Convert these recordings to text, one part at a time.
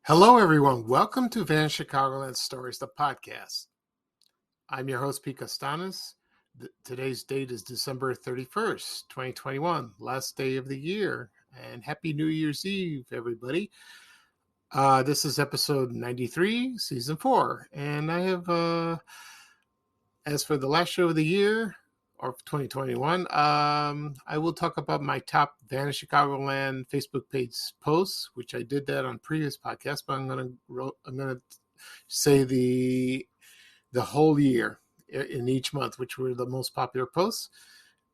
Hello, everyone. Welcome to Van Chicagoland Stories, the podcast. I'm your host, Pete Costanis. Today's date is December 31st, 2021, last day of the year. And Happy New Year's Eve, everybody. This is episode 93, season 4. And I have, as for the last show of the year, or 2021, I will talk about my top Van Chicagoland Facebook page posts, which I did that on previous podcasts, but I'm gonna say the whole year in each month, which were the most popular posts,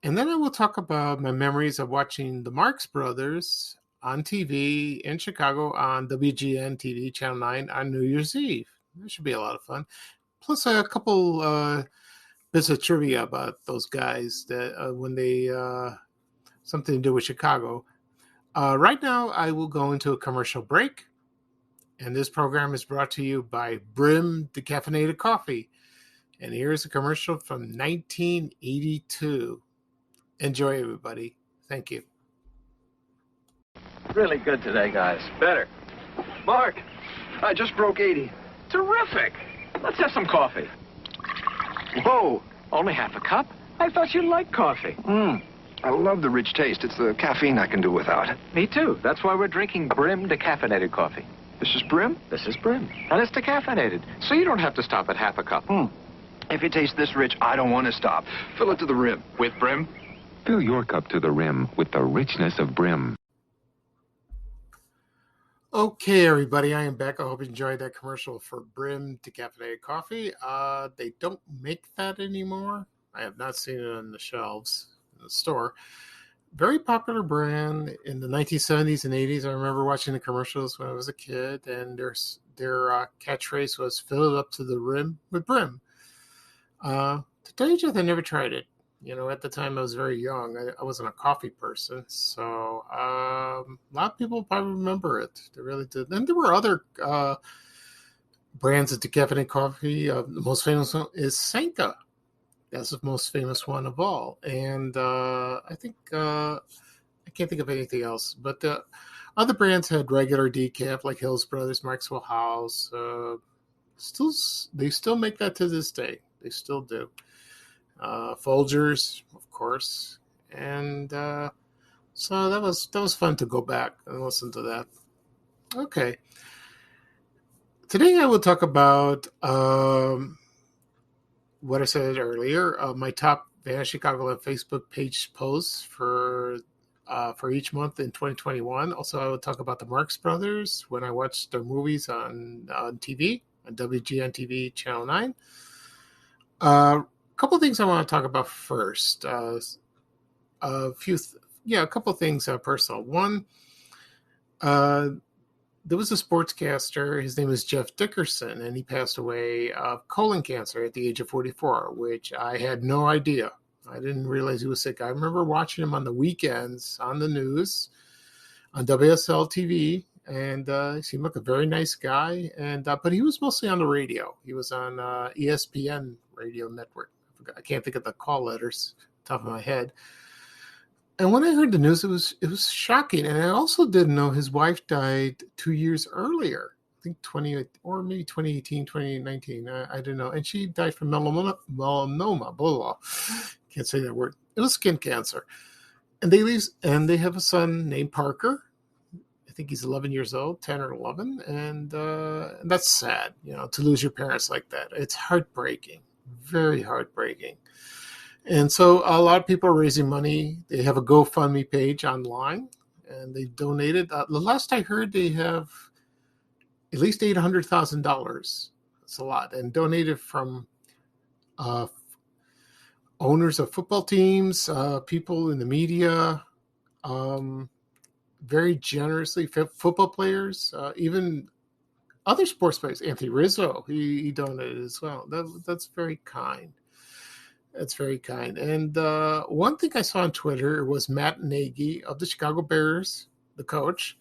and then I will talk about my memories of watching the Marx Brothers on TV in Chicago on WGN TV Channel 9 on New Year's Eve. That should be a lot of fun. Plus a couple bits of trivia about those guys that when they something to do with Chicago. Right now, I will go into a commercial break, and this program is brought to you by Brim Decaffeinated Coffee. And here's a commercial from 1982. Enjoy, everybody. Thank you. Really good today, guys. Better. Mark, I just broke 80. terrific. Let's have some coffee. Whoa. Only half a cup? I thought you liked coffee. I love the rich taste. It's the caffeine I can do without. Me too. That's why we're drinking Brim decaffeinated coffee. This is Brim? This is Brim. And it's decaffeinated, so you don't have to stop at half a cup. If it tastes this rich, I don't want to stop. Fill it to the rim. With Brim? Fill your cup to the rim with the richness of Brim. Okay, everybody, I am back. I hope you enjoyed that commercial for Brim Decaffeinated Coffee. They don't make that anymore. I have not seen it on the shelves in the store. Very popular brand in the 1970s and 80s. I remember watching the commercials when I was a kid, and their catchphrase was "Fill it up to the rim with Brim." To tell you the truth, I never tried it. You know, at the time I was very young. I wasn't a coffee person, so a lot of people probably remember it. They really did. And there were other brands of decaffeinated coffee. The most famous one is Sanka. That's the most famous one of all. And I think I can't think of anything else. But the other brands had regular decaf, like Hills Brothers, Maxwell House. They still make that to this day. They still do. Folgers, of course, and so that was fun to go back and listen to that. Okay, today I will talk about what I said earlier. My top Van Chicagoland Facebook page posts for each month in 2021. Also, I will talk about the Marx Brothers when I watched their movies on TV on WGN TV Channel 9. Couple of things I want to talk about first. A couple of things personal. One, there was a sportscaster. His name is Jeff Dickerson, and he passed away of colon cancer at the age of 44, which I had no idea. I didn't realize he was sick. I remember watching him on the weekends on the news on WSL TV, and he seemed like a very nice guy. And but he was mostly on the radio. He was on ESPN radio network. I can't think of the call letters top of my head. And when I heard the news, it was shocking. And I also didn't know his wife died 2 years earlier. I think 2018, 2019. I didn't know. And she died from melanoma, blah, blah. Can't say that word. It was skin cancer. And they have a son named Parker. I think he's 11 years old, 10 or 11. And that's sad, to lose your parents like that. It's heartbreaking. Very heartbreaking. And so a lot of people are raising money. They have a GoFundMe page online, and they donated. The last I heard, they have at least $800,000. That's a lot. And donated from owners of football teams, people in the media, very generously, football players, even other sports players. Anthony Rizzo, he donated as well. That's very kind. That's very kind. And one thing I saw on Twitter was Matt Nagy of the Chicago Bears, the coach.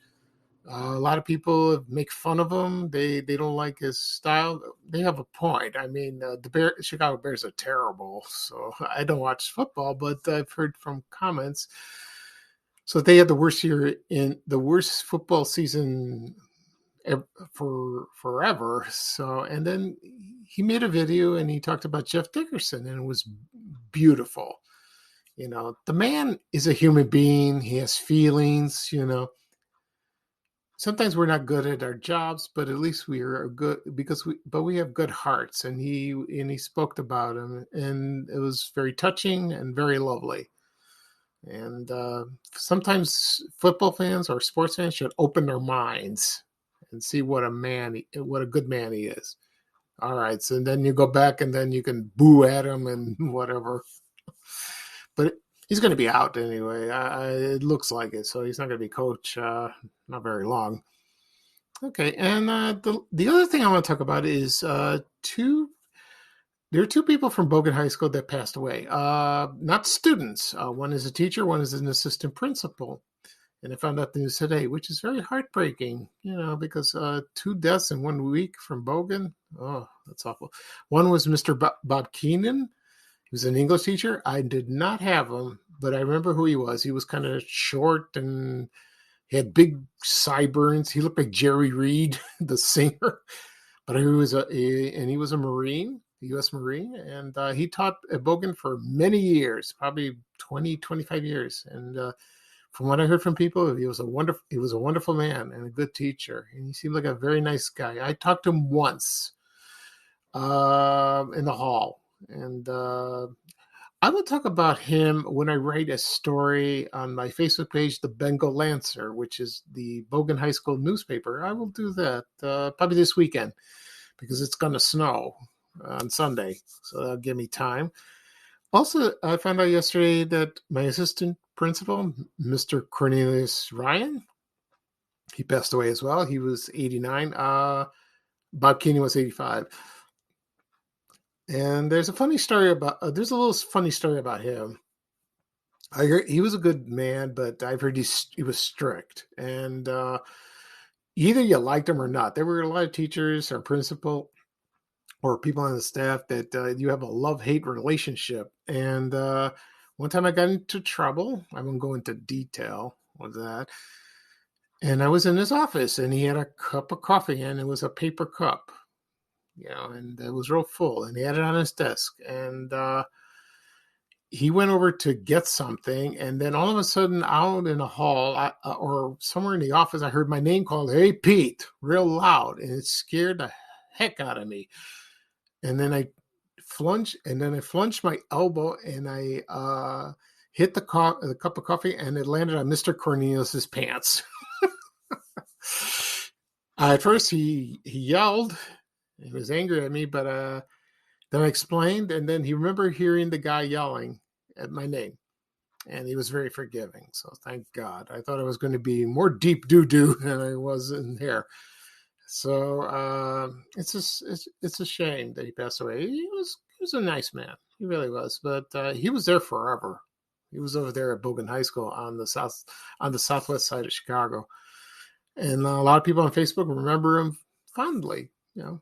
A lot of people make fun of him. They don't like his style. They have a point. I mean, the Chicago Bears are terrible. So I don't watch football, but I've heard from comments. So they had the worst football season for forever. So, and then he made a video and he talked about Jeff Dickerson, and it was beautiful. The man is a human being. He has feelings. Sometimes we're not good at our jobs, but at least we are good but we have good hearts. And he spoke about him, and it was very touching and very lovely. And sometimes football fans or sports fans should open their minds and see what a good man he is. All right, so then you go back and then you can boo at him and whatever. But he's going to be out anyway. It looks like it, so he's not going to be coach not very long. Okay, and the other thing I want to talk about is there are two people from Bogan High School that passed away. Not students. One is a teacher, one is an assistant principal. And I found out the news today, which is very heartbreaking, because 2 deaths in 1 week from Bogan. Oh, that's awful. One was Mr. Bob Keenan. He was an English teacher. I did not have him, but I remember who he was. He was kind of short and he had big sideburns. He looked like Jerry Reed, the singer. But he was a Marine, a U.S. Marine, and he taught at Bogan for many years, probably 20, 25 years. And from what I heard from people, he was a wonderful man and a good teacher. And he seemed like a very nice guy. I talked to him once in the hall, and I will talk about him when I write a story on my Facebook page, the Bengal Lancer, which is the Bogan High School newspaper. I will do that probably this weekend because it's going to snow on Sunday, so that'll give me time. Also, I found out yesterday that my assistant principal, Mr. Cornelius Ryan, he passed away as well. He was 89. Bob Keeney was 85. And there's a little funny story about him. I heard he was a good man, but I've heard he was strict. And either you liked him or not. There were a lot of teachers or principal or people on the staff that you have a love-hate relationship. And one time I got into trouble. I won't go into detail with that. And I was in his office, and he had a cup of coffee, and it was a paper cup, and it was real full. And he had it on his desk. And he went over to get something, and then all of a sudden, out in the hall or somewhere in the office, I heard my name called, "Hey, Pete," real loud, and it scared the heck out of me. And then I plunged my elbow, and I hit the cup of coffee, and it landed on Mr. Cornelius's pants. At first, he yelled. He was angry at me, but then I explained, and then he remembered hearing the guy yelling at my name, and he was very forgiving. So thank God. I thought I was going to be more deep doo-doo than I was in here. So it's a shame that he passed away. He was a nice man. He really was. But he was there forever. He was over there at Bogan High School on the southwest side of Chicago. And a lot of people on Facebook remember him fondly.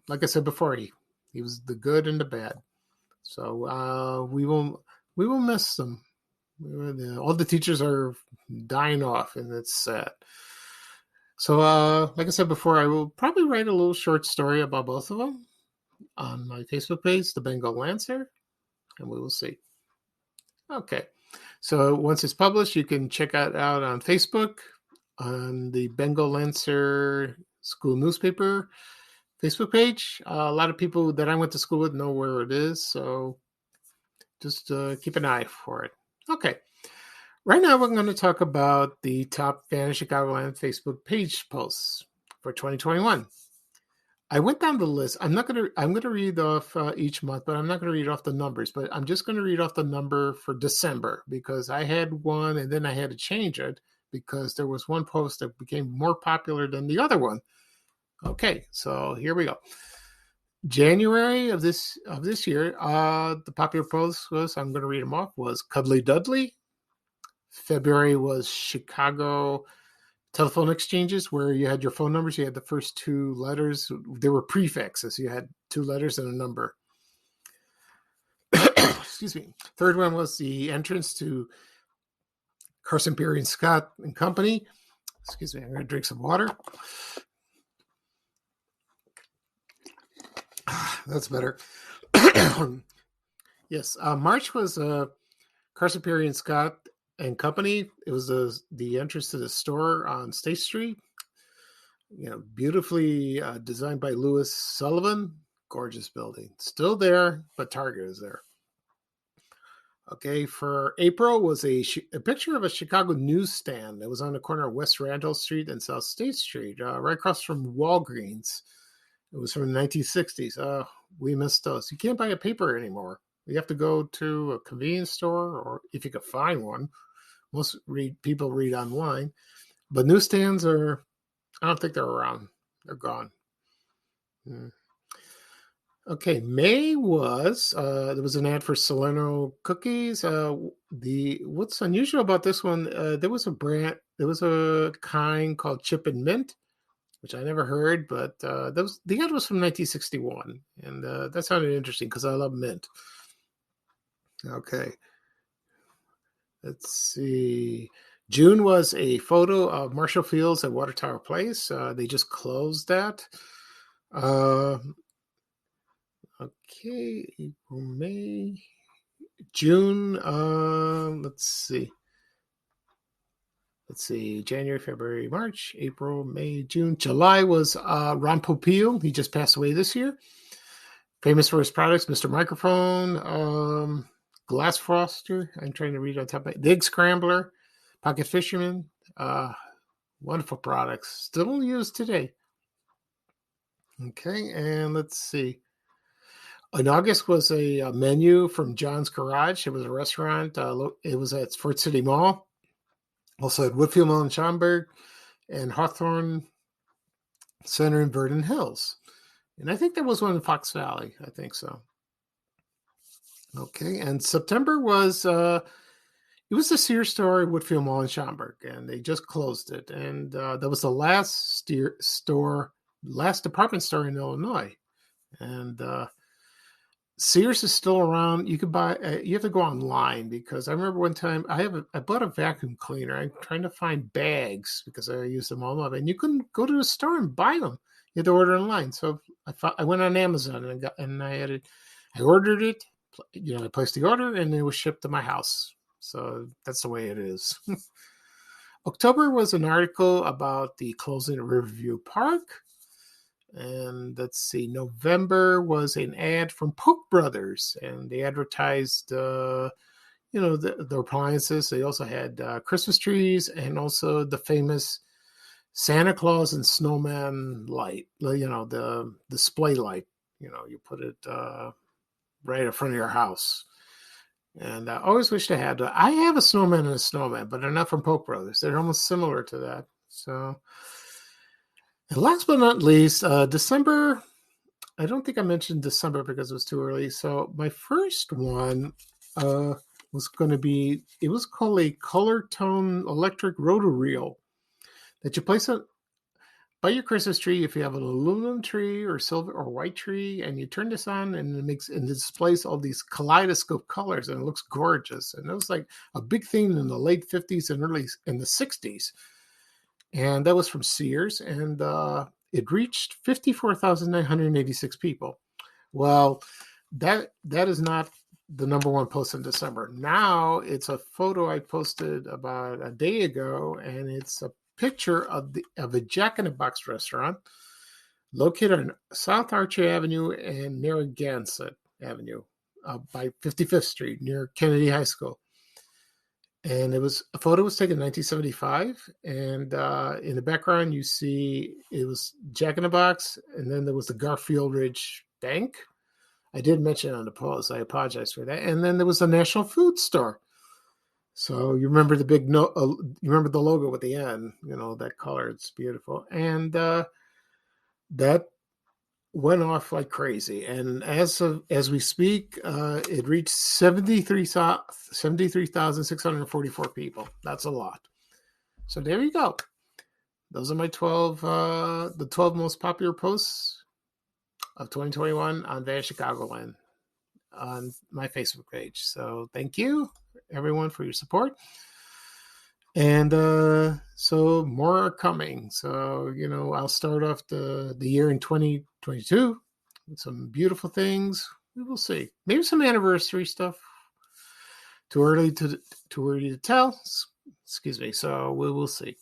Like I said before, he was the good and the bad. So we will miss them. All the teachers are dying off, and it's sad. So, like I said before, I will probably write a little short story about both of them on my Facebook page, The Bengal Lancer, and we will see. Okay. So once it's published, you can check it out on Facebook, on the Bengal Lancer School Newspaper Facebook page. A lot of people that I went to school with know where it is, so just keep an eye for it. Okay. Right now, we're going to talk about the top Van Chicagoland Facebook page posts for 2021. I went down the list. I'm going to read off each month, but I'm not going to read off the numbers. But I'm just going to read off the number for December because I had one, and then I had to change it because there was one post that became more popular than the other one. Okay, so here we go. January of this year, the popular post was, I'm going to read them off, was Cuddly Dudley. February was Chicago telephone exchanges where you had your phone numbers. You had the first 2 letters. There were prefixes. You had 2 letters and a number. Excuse me. Third one was the entrance to Carson Perry and Scott and Company. Excuse me. I'm going to drink some water. That's better. Yes, March was Carson Perry and Scott and Company. It was the entrance to the store on State Street. Beautifully designed by Louis Sullivan. Gorgeous building. Still there, but Target is there. Okay, for April was a picture of a Chicago newsstand that was on the corner of West Randolph Street and South State Street, right across from Walgreens. It was from the 1960s. We missed those. You can't buy a paper anymore. You have to go to a convenience store, or if you could find one. Most people read online. But newsstands I don't think they're around. They're gone. Okay, May was there was an ad for Salerno cookies. What's unusual about this one? There was a kind called Chip and Mint, which I never heard, but the ad was from 1961, and that sounded interesting because I love mint. Okay, let's see. June was a photo of Marshall Fields at Water Tower Place. They just closed that. Okay, April, May, June. Let's see. January, February, March, April, May, June. July was Ron Popeil. He just passed away this year. Famous for his products, Mr. Microphone, Glass Froster. I'm trying to read on top of it. The Egg Scrambler, Pocket Fisherman. Wonderful products. Still used today. Okay, and let's see. In August was a menu from John's Garage. It was a restaurant. It was at Fort City Mall. Also at Whitfield Mall in Schaumburg and Hawthorne Center in Vernon Hills. And I think there was one in Fox Valley. I think so. Okay, and September was it was the Sears store at Whitfield Mall in Schaumburg, and they just closed it. And that was the last department store in Illinois. And Sears is still around. You could buy. You have to go online because I remember one time I bought a vacuum cleaner. I'm trying to find bags because I use them all up, and you couldn't go to the store and buy them. You had to order online. So I went on Amazon and I ordered it. I placed the order and it was shipped to my house. So that's the way it is. October was an article about the closing of Riverview Park. And let's see, November was an ad from Polk Brothers, and they advertised, the appliances. They also had Christmas trees and also the famous Santa Claus and Snowman light, the display light. You put it right in front of your house. And I always wished I had. I have a snowman and a snowman, but they're not from Polk Brothers. They're almost similar to that. So. And last but not least, December. I don't think I mentioned December because it was too early. So my first one was going to be, it was called a color tone electric rotoreel that you place by your Christmas tree if you have an aluminum tree or silver or white tree, and you turn this on and it displays all these kaleidoscope colors, and it looks gorgeous. And it was like a big thing in the late 50s and early in the 60s. And that was from Sears, and it reached 54,986 people. Well, that is not the number one post in December. Now it's a photo I posted about a day ago, and it's a picture of a Jack in the Box restaurant located on South Archer Avenue and Narragansett Avenue by 55th Street near Kennedy High School. And a photo was taken in 1975, and in the background you see it was Jack in the Box, and then there was the Garfield Ridge Bank. I did mention it on the post. I apologize for that. And then there was the National Food Store. So you remember the big you remember the logo at the end, that color. It's beautiful, and that went off like crazy. And as we speak, it reached 73,644 people. That's a lot. So there you go. Those are my 12 most popular posts of 2021 on Van Chicagoland on my Facebook page. So thank you everyone for your support. And so more are coming. So, I'll start off the year in 2022 some beautiful things. We will see. Maybe some anniversary stuff. Too early to tell. Excuse me. So we will see.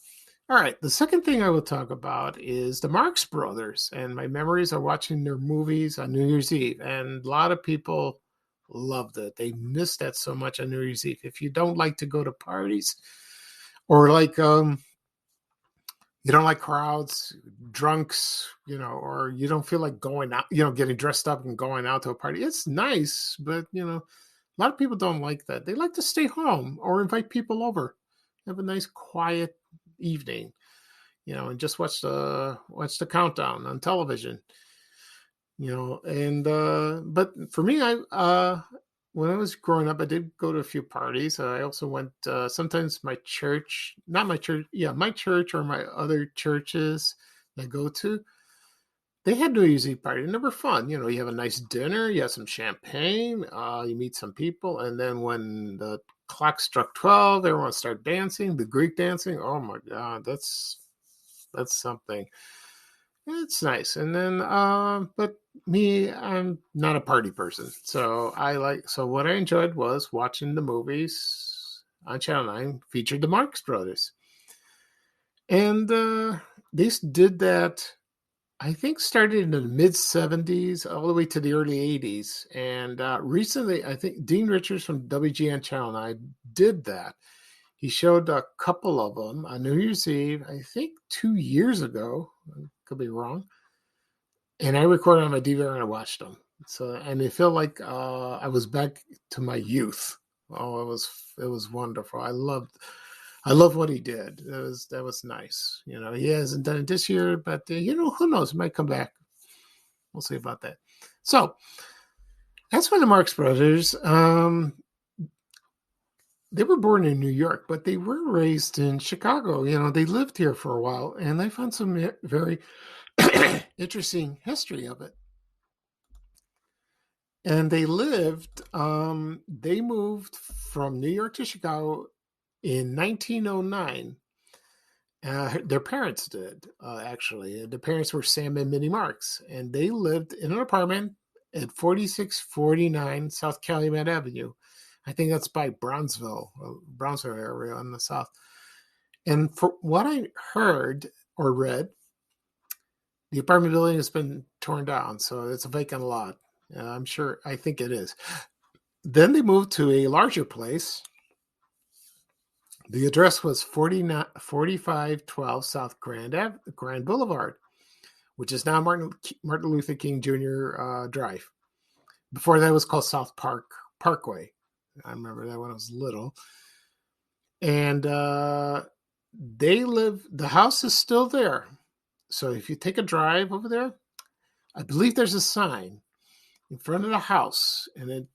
All right. The second thing I will talk about is the Marx Brothers, and my memories of watching their movies on New Year's Eve. And a lot of people loved it. They missed that so much on New Year's Eve. If you don't like to go to parties, or like you don't like crowds, drunks, or you don't feel like going out, getting dressed up and going out to a party. It's nice, but a lot of people don't like that. They like to stay home or invite people over, have a nice quiet evening, and just watch the countdown on television, and but for me, I when I was growing up, I did go to a few parties. I also went sometimes my church, not my church, my church or my other churches that I go to. They had New Year's Eve party, and they were fun. You have a nice dinner, you have some champagne, you meet some people, and then when the clock struck 12, everyone started dancing, the Greek dancing. Oh my God, that's something. It's nice. And then, but me, I'm not a party person. So what I enjoyed was watching the movies on Channel 9 featured the Marx Brothers. And they did that, I think, started in the mid 70s all the way to the early 80s. And recently, I think Dean Richards from WGN Channel 9 did that. He showed a couple of them on New Year's Eve, I think 2 years ago. Could be wrong. And I recorded on my DVR and I watched them. So, and it felt like I was back to my youth. Oh, it was wonderful. I loved what he did. That was nice. He hasn't done it this year, but who knows? It might come back. We'll see about that. So that's why the Marx Brothers. They were born in New York, but they were raised in Chicago. They lived here for a while, and I found some very interesting history of it. And they moved from New York to Chicago in 1909. Their parents did, actually. The parents were Sam and Minnie Marx, and they lived in an apartment at 4649 South Calumet Avenue. I think that's by Brownsville area in the south. And for what I heard or read, the apartment building has been torn down, so it's a vacant lot. I think it is. Then they moved to a larger place. The address was 4512 South Grand Boulevard, which is now Martin Luther King Jr. Drive. Before that, it was called South Parkway. I remember that when I was little. And the house is still there. So if you take a drive over there, I believe there's a sign in front of the house, and it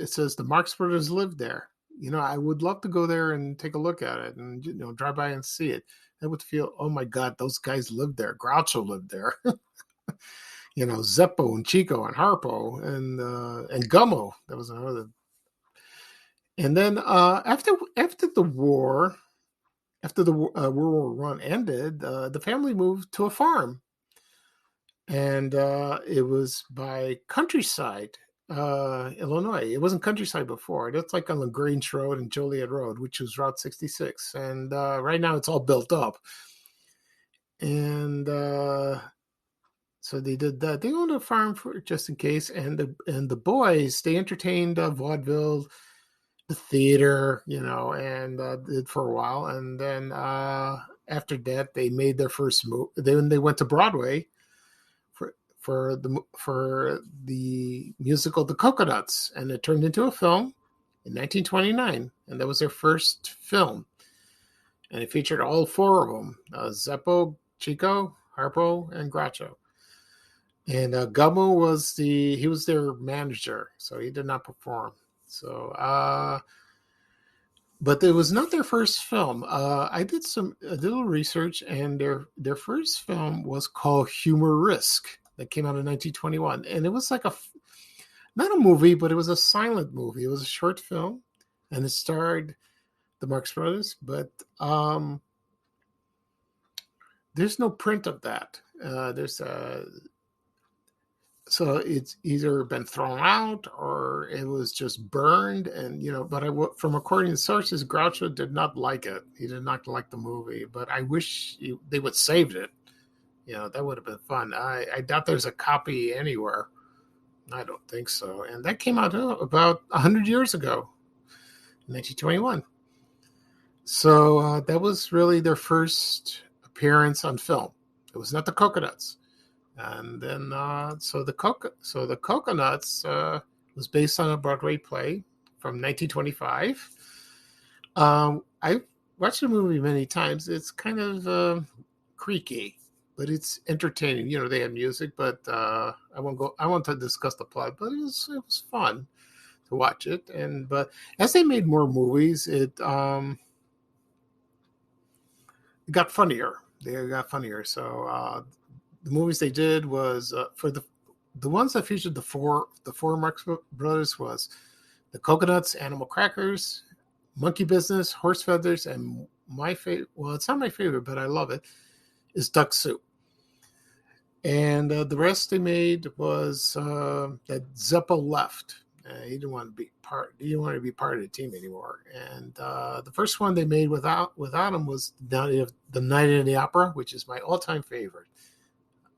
says the Marx Brothers lived there. I would love to go there and take a look at it and, drive by and see it. I would feel, oh my God, those guys lived there. Groucho lived there. Zeppo and Chico and Harpo and Gummo. That was another. And then after the war, after the World War I ended, the family moved to a farm. And it was by Countryside, Illinois. It wasn't Countryside before. That's like on LaGrange Road and Joliet Road, which was Route 66. And right now it's all built up. And so they did that. They owned a farm for just in case. And the boys, they entertained vaudeville, the theater, and did for a while. And then after that, they made their first move. Then they went to Broadway for the musical The Coconuts, and it turned into a film in 1929, and that was their first film. And it featured all four of them: Zeppo, Chico, Harpo, and Groucho. And Gummo was their manager, so he did not perform. So, but it was not their first film. I did a little research, and their first film was called Humor-esque. That came out in 1921, and it was like not a movie, but it was a silent movie. It was a short film, and it starred the Marx Brothers, but there's no print of that. So it's either been thrown out or it was just burned. And, but from according to sources, Groucho did not like it. He did not like the movie, but I wish they would saved it. That would have been fun. I doubt there's a copy anywhere. I don't think so. And that came out about 100 years ago, 1921. So that was really their first appearance on film. It was not the Coconuts. And then, so the Coconuts was based on a Broadway play from 1925. I watched the movie many times. It's kind of creaky, but it's entertaining. They have music, but I won't discuss the plot, but it was fun to watch it. But as they made more movies, it got funnier. They got funnier. So the movies they did was for the ones that featured the four Marx brothers was the Coconuts, Animal Crackers, Monkey Business, Horse Feathers, and my favorite. Well, it's not my favorite, but I love it. Is Duck Soup. And the rest they made was that Zeppo left. He didn't want to be part. He didn't want to be part of the team anymore. And the first one they made without him was the Night of the Opera, which is my all-time favorite.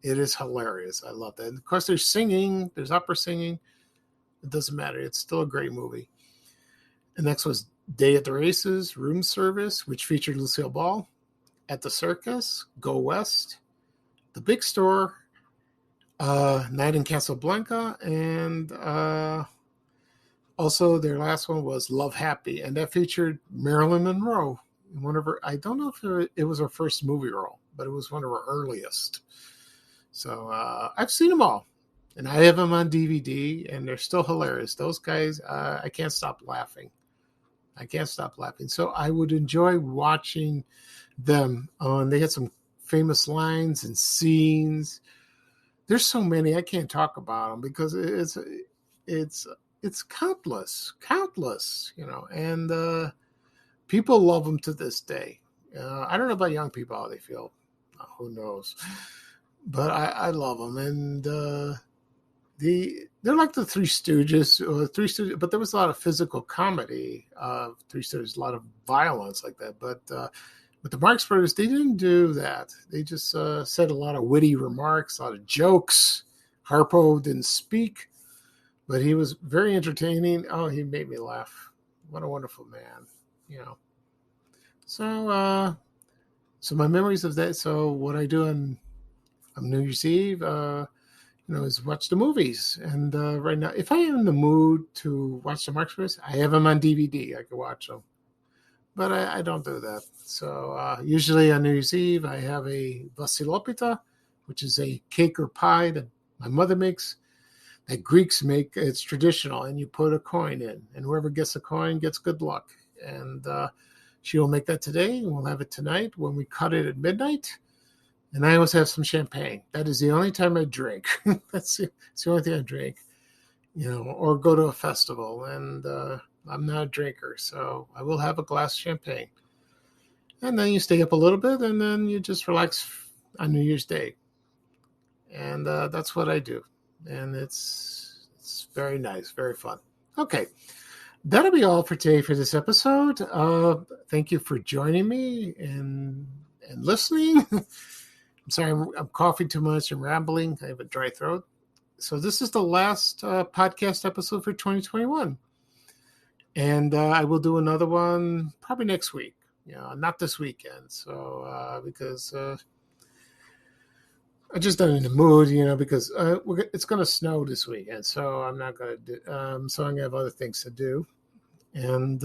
It is hilarious. I love that. And of course, there's singing. There's opera singing. It doesn't matter. It's still a great movie. And next was Day at the Races, Room Service, which featured Lucille Ball. At the Circus, Go West, The Big Store, Night in Casablanca, and also their last one was Love Happy, and that featured Marilyn Monroe. I don't know if it was her first movie role, but it was one of her earliest. So I've seen them all, and I have them on DVD, and they're still hilarious. Those guys, I can't stop laughing. So I would enjoy watching them. They had some famous lines and scenes. There's so many I can't talk about them because it's countless, and people love them to this day. I don't know about young people how they feel. Who knows? But I love them, and they're like the Three Stooges, but there was a lot of physical comedy of Three Stooges, a lot of violence like that. But the Marx Brothers, they didn't do that. They just said a lot of witty remarks, a lot of jokes. Harpo didn't speak, but he was very entertaining. Oh, he made me laugh. What a wonderful man, So, so my memories of that. So what I do on New Year's Eve, is watch the movies. And right now, if I am in the mood to watch the Marx Brothers, I have them on DVD. I can watch them. But I don't do that. So usually on New Year's Eve, I have a vasilopita, which is a cake or pie that my mother makes, that Greeks make. It's traditional, and you put a coin in, and whoever gets a coin gets good luck. And she will make that today, and we'll have it tonight when we cut it at midnight. And I always have some champagne. That is the only time I drink. It's the only thing I drink, or go to a festival. And I'm not a drinker, so I will have a glass of champagne. And then you stay up a little bit, and then you just relax on New Year's Day. And that's what I do. And it's very nice, very fun. Okay, that'll be all for today for this episode. Thank you for joining me and listening. I'm sorry, I'm coughing too much and rambling. I have a dry throat. So this is the last podcast episode for 2021. And I will do another one probably next week. Not this weekend. So because I just not in the mood, because it's going to snow this weekend. So I'm not going to do. So I'm going to have other things to do, and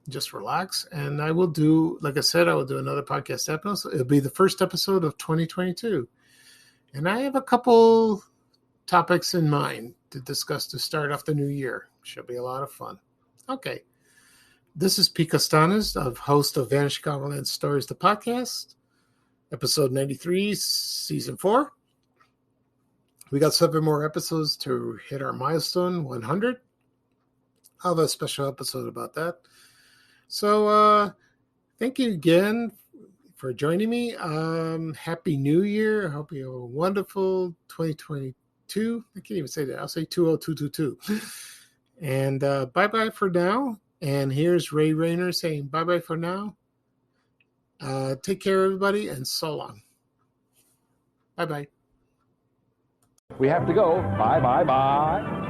just relax. And I will do, like I said, I will do another podcast episode. It'll be the first episode of 2022, and I have a couple topics in mind to discuss to start off the new year. Should be a lot of fun. Okay. This is Pete Costanas, host of Chicagoland Stories, the podcast, episode 93, season 4. We got 7 more episodes to hit our milestone, 100. I'll have a special episode about that. So thank you again for joining me. Happy New Year. I hope you have a wonderful 2022. 2. I can't even say that. I'll say 20222. And bye-bye for now. And here's Ray Rayner saying bye-bye for now. Take care, everybody, and so long. Bye-bye. We have to go. Bye, bye, bye.